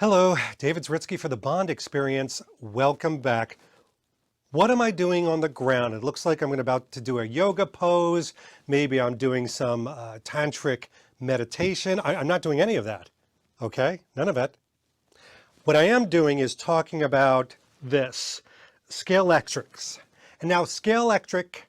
Hello, David Zritsky for the Bond Experience. Welcome back. What am I doing on the ground? It looks like I'm about to do a yoga pose. Maybe I'm doing some tantric meditation. I'm not doing any of that, okay? None of it. What I am doing is talking about this, Scalextric. And now Scalextric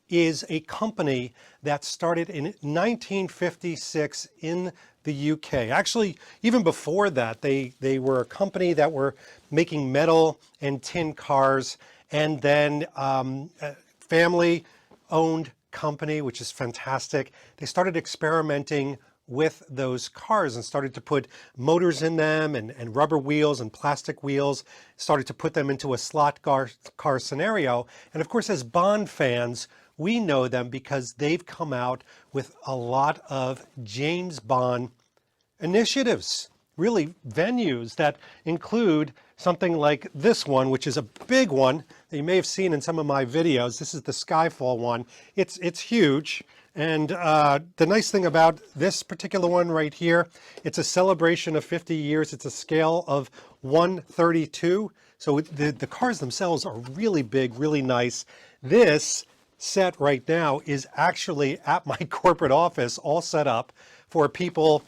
is a company that started in 1956 in the UK. Actually, even before that, they were a company that were making metal and tin cars, and then a family-owned company, which is fantastic. They started experimenting with those cars and started to put motors in them and rubber wheels and plastic wheels, started to put them into a slot car scenario. And of course, as Bond fans, we know them because they've come out with a lot of James Bond initiatives, really venues that include something like this one, which is a big one that you may have seen in some of my videos. This is the Skyfall one. It's huge. And the nice thing about this particular one right here, it's a celebration of 50 years. It's a scale of 1/32. So the cars themselves are really big, really nice. This set right now is actually at my corporate office, all set up for people.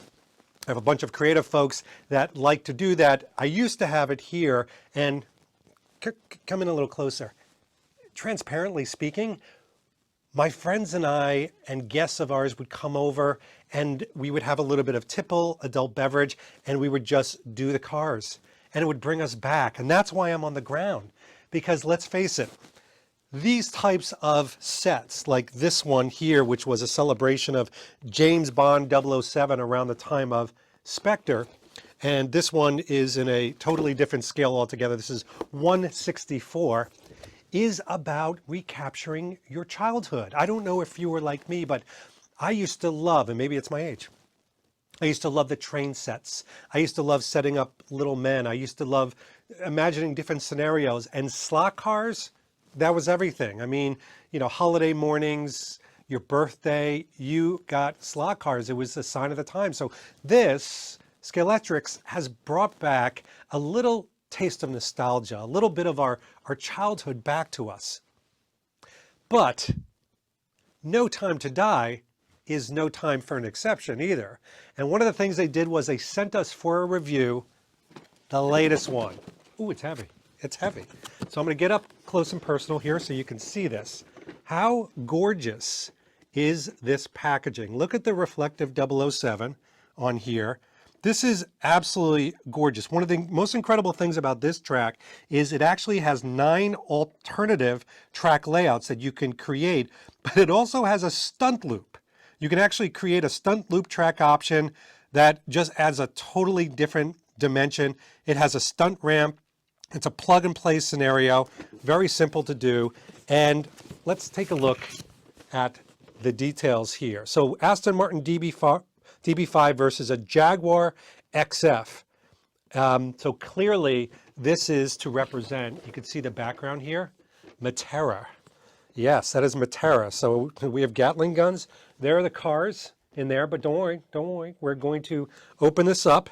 I have a bunch of creative folks that like to do that. I used to have it here, and come in a little closer. Transparently speaking, my friends and I and guests of ours would come over and we would have a little bit of tipple, adult beverage, and we would just do the cars. And it would bring us back. And that's why I'm on the ground. Because let's face it, these types of sets, like this one here, which was a celebration of James Bond 007 around the time of Spectre, and this one is in a totally different scale altogether. This is 1/64, is about recapturing your childhood. I don't know if you were like me, but I used to love, and maybe it's my age, I used to love the train sets. I used to love setting up little men. I used to love imagining different scenarios, and slot cars, that was everything. I mean, you know, holiday mornings, your birthday, you got slot cars. It was a sign of the time. So this, Scalextric, has brought back a little taste of nostalgia, a little bit of our childhood back to us. But No Time to Die is no time for an exception either. And one of the things they did was they sent us for a review the latest one. Ooh, it's heavy. It's heavy. So I'm going to get up close and personal here so you can see this. How gorgeous is this packaging? Look at the reflective 007 on here. This is absolutely gorgeous. One of the most incredible things about this track is it actually has 9 alternative track layouts that you can create, but it also has a stunt loop. You can actually create a stunt loop track option that just adds a totally different dimension. It has a stunt ramp. It's a plug and play scenario, very simple to do. And let's take a look at the details here. So Aston Martin DB5 versus a Jaguar XF. So clearly this is to represent, you can see the background here, Matera. Yes, that is Matera. So we have Gatling guns. There are the cars in there, but don't worry. We're going to open this up.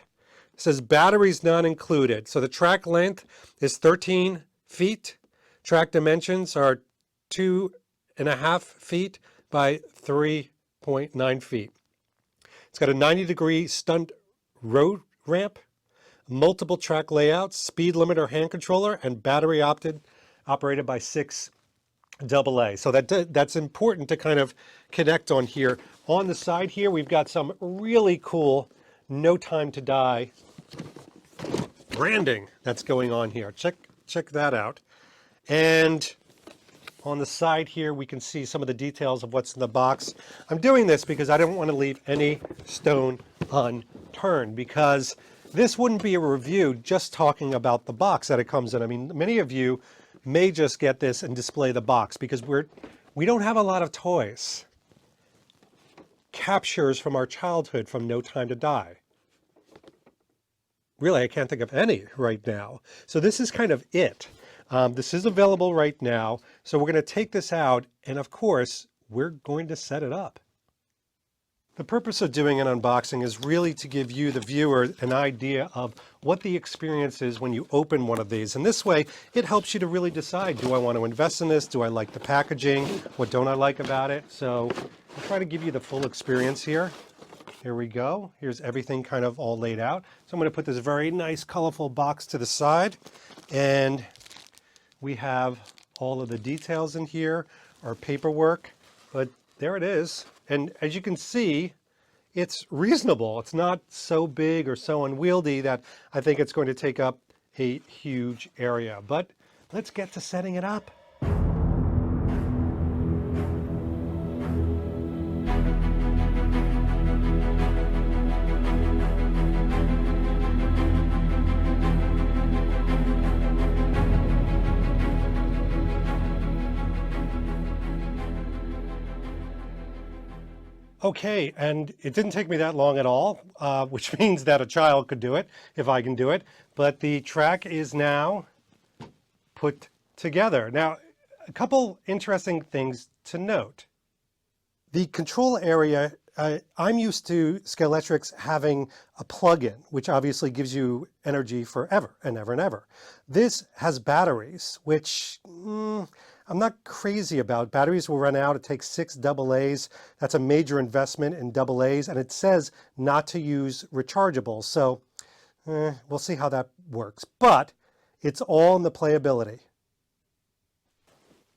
It says batteries not included. So the track length is 13 feet. Track dimensions are 2.5 feet by 3.9 feet. It's got a 90-degree stunt road ramp, multiple track layouts, speed limiter hand controller, and battery operated by 6 AA. So that's important to kind of connect on here. On the side here, we've got some really cool No Time to Die branding that's going on here. Check that out. And on the side here, we can see some of the details of what's in the box. I'm doing this because I don't want to leave any stone unturned, because this wouldn't be a review just talking about the box that it comes in. I mean, many of you may just get this and display the box because we don't have a lot of toys. Captures from our childhood from No Time to Die. Really, I can't think of any right now. So this is kind of it. This is available right now. So we're going to take this out, and of course, we're going to set it up. The purpose of doing an unboxing is really to give you, the viewer, an idea of what the experience is when you open one of these. And this way, it helps you to really decide, do I want to invest in this? Do I like the packaging? What don't I like about it? So I'll try to give you the full experience here. Here we go. Here's everything kind of all laid out. So I'm going to put this very nice, colorful box to the side. And we have all of the details in here, our paperwork, but there it is. And as you can see, it's reasonable. It's not so big or so unwieldy that I think it's going to take up a huge area. But let's get to setting it up. Okay, and it didn't take me that long at all, which means that a child could do it, if I can do it. But the track is now put together. Now, a couple interesting things to note. The control area, I'm used to Scalextric's having a plug-in, which obviously gives you energy forever and ever and ever. This has batteries, which I'm not crazy about. Batteries will run out. It takes 6 AA's. That's a major investment in AA's, and it says not to use rechargeables. So we'll see how that works. But it's all in the playability.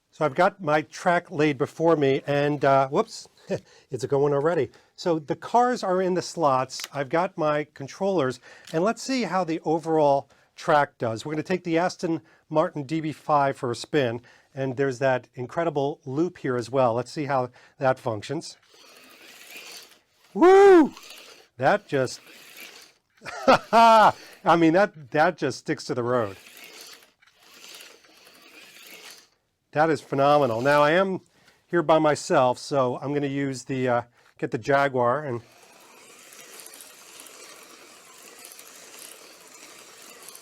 So I've got my track laid before me, and whoops, it's going already. So the cars are in the slots. I've got my controllers, and let's see how the overall track does. We're going to take the Aston Martin DB5 for a spin, and there's that incredible loop here as well. Let's see how that functions. Woo! That just, I mean, that just sticks to the road. That is phenomenal. Now I am here by myself, so I'm going to use the, get the Jaguar and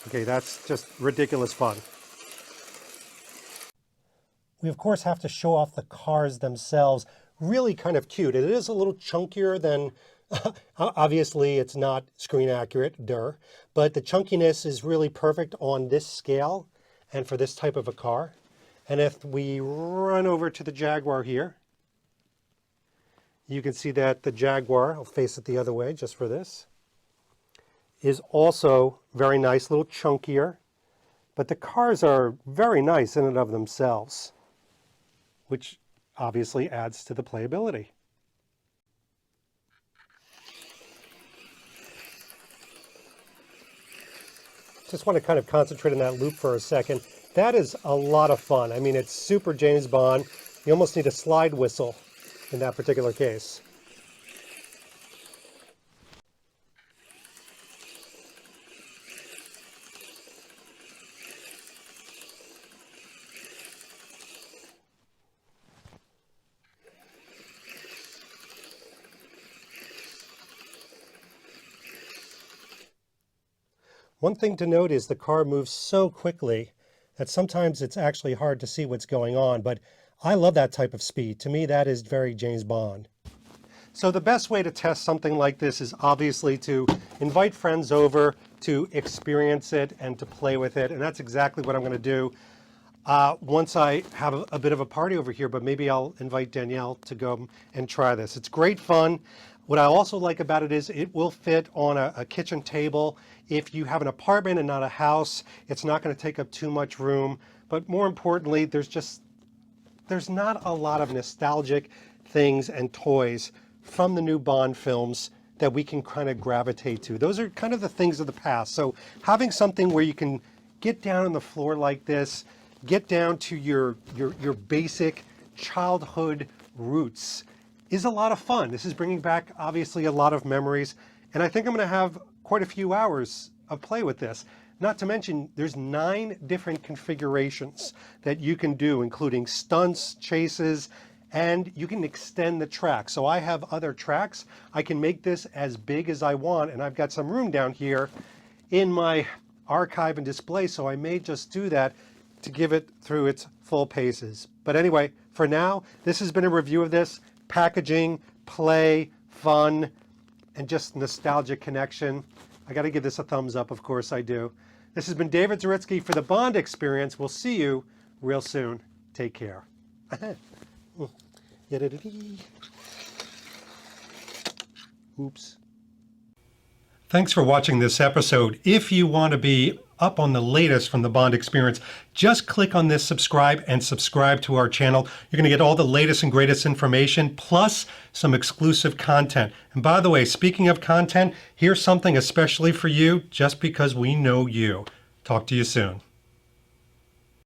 okay, that's just ridiculous fun. We of course have to show off the cars themselves. Really kind of cute. It is a little chunkier than, obviously it's not screen accurate, but the chunkiness is really perfect on this scale and for this type of a car. And if we run over to the Jaguar here, you can see that the Jaguar, I'll face it the other way just for this, is also very nice, a little chunkier, but the cars are very nice in and of themselves, which obviously adds to the playability. Just want to kind of concentrate on that loop for a second. That is a lot of fun. I mean, it's super James Bond. You almost need a slide whistle in that particular case. One thing to note is the car moves so quickly that sometimes it's actually hard to see what's going on, but I love that type of speed. To me, that is very James Bond. So the best way to test something like this is obviously to invite friends over to experience it and to play with it, and that's exactly what I'm going to do once I have a bit of a party over here, but maybe I'll invite Danielle to go and try this. It's great fun. What I also like about it is it will fit on a kitchen table. If you have an apartment and not a house, it's not going to take up too much room. But more importantly, there's not a lot of nostalgic things and toys from the new Bond films that we can kind of gravitate to. Those are kind of the things of the past. So having something where you can get down on the floor like this, get down to your basic childhood roots is a lot of fun. This is bringing back obviously a lot of memories, and I think I'm going to have quite a few hours of play with this. Not to mention there's 9 different configurations that you can do, including stunts, chases, and you can extend the track. So I have other tracks. I can make this as big as I want, and I've got some room down here in my archive and display, so I may just do that to give it through its full paces. But anyway, for now, this has been a review of this. Packaging, play, fun, and just nostalgic connection. I got to give this a thumbs up, of course I do. This has been David Zaritsky for the Bond Experience. We'll see you real soon. Take care. Oops. Thanks for watching this episode. If you want to be up on the latest from the Bond Experience, just click on this subscribe and subscribe to our channel. You're going to get all the latest and greatest information, plus some exclusive content. And by the way, speaking of content, here's something especially for you, just because we know you. Talk to you soon.